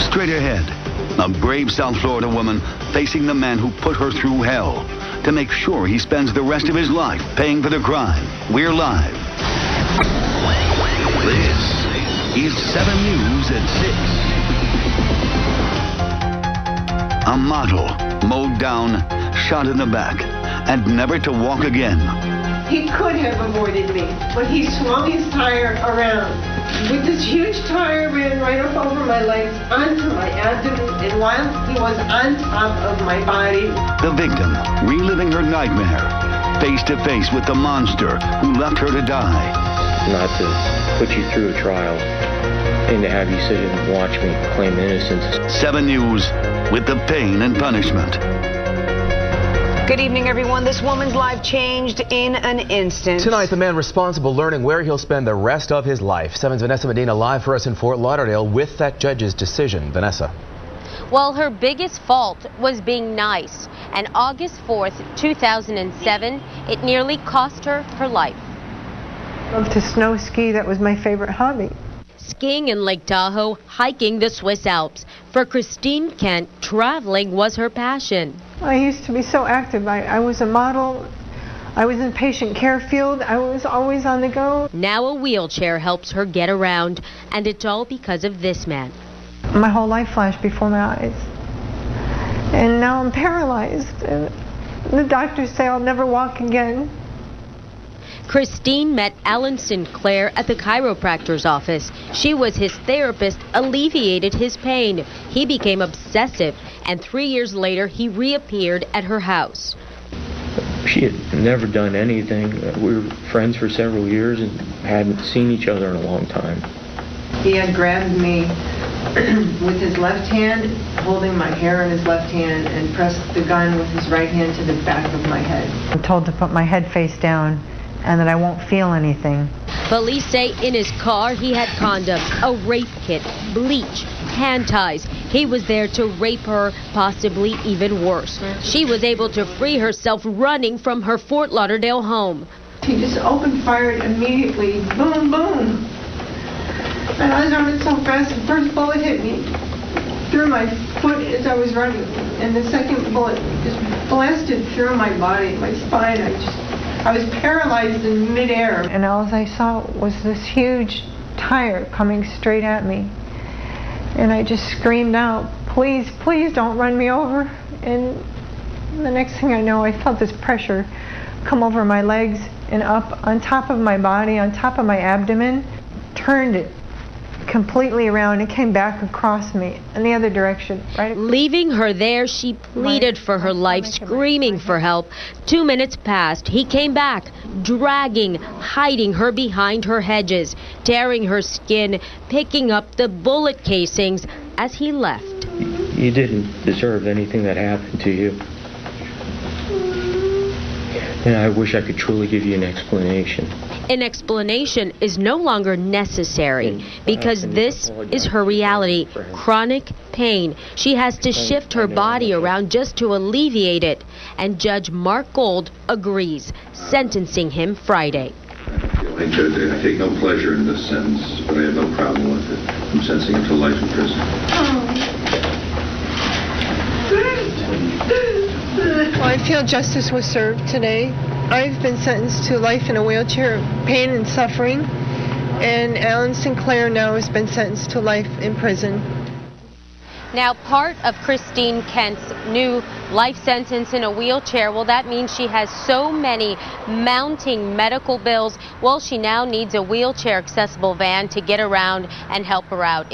Straight ahead, a brave South Florida woman facing the man who put her through hell to make sure he spends the rest of his life paying for the crime. We're live. This is 7 News at 6. A model mowed down, shot in the back, and never to walk again. He could have avoided me, but he swung his tire around. With this huge tire ran right up over my legs, onto my abdomen, and while he was on top of my body. The victim, reliving her nightmare, face to face with the monster who left her to die. Not to put you through a trial and to have you sit and watch me claim innocence. 7 News with the pain and punishment. Good evening, everyone. This woman's life changed in an instant. Tonight, the man responsible learning where he'll spend the rest of his life. 7's Vanessa Medina live for us in Fort Lauderdale with that judge's decision. Vanessa. Well, her biggest fault was being nice. And August 4th, 2007, it nearly cost her her life. I love to snow ski. That was my favorite hobby. Skiing in Lake Tahoe, hiking the Swiss Alps. For Christine Kent, traveling was her passion. I used to be so active. I was a model. I was in patient care field. I was always on the go. Now a wheelchair helps her get around, and it's all because of this man. My whole life flashed before my eyes. And now I'm paralyzed. And the doctors say I'll never walk again. Christine met Alan Sinclair at the chiropractor's office. She was his therapist, alleviated his pain. He became obsessive, and 3 years later, he reappeared at her house. She had never done anything. We were friends for several years and hadn't seen each other in a long time. He had grabbed me with his left hand, holding my hair in his left hand, and pressed the gun with his right hand to the back of my head. I'm told to put my head face down and that I won't feel anything. Police say in his car he had condoms, a rape kit, bleach, hand ties. He was there to rape her, possibly even worse. She was able to free herself running from her Fort Lauderdale home. He just opened fire immediately. Boom, boom. And I was running so fast, the first bullet hit me through my foot as I was running. And the second bullet just blasted through my body, my spine. I was paralyzed in midair. And all I saw was this huge tire coming straight at me. And I just screamed out, please, please don't run me over. And the next thing I know, I felt this pressure come over my legs and up on top of my body, on top of my abdomen, turned it completely around and came back across me in the other direction. Right. Leaving her there, she pleaded for her life, screaming for help. 2 minutes passed. He came back, dragging, hiding her behind her hedges, tearing her skin, picking up the bullet casings as he left. You didn't deserve anything that happened to you. And I wish I could truly give you an explanation. An explanation is no longer necessary because this is her reality, chronic pain. She has to shift her body around just to alleviate it. And Judge Mark Gold agrees, sentencing him Friday. I take no pleasure in this sentence, but I have no problem with it. I'm sentencing him to life in prison. Well, I feel justice was served today. I've been sentenced to life in a wheelchair of pain and suffering, and Alan Sinclair now has been sentenced to life in prison. Now, part of Christine Kent's new life sentence in a wheelchair, well, that means she has so many mounting medical bills. Well, she now needs a wheelchair-accessible van to get around and help her out.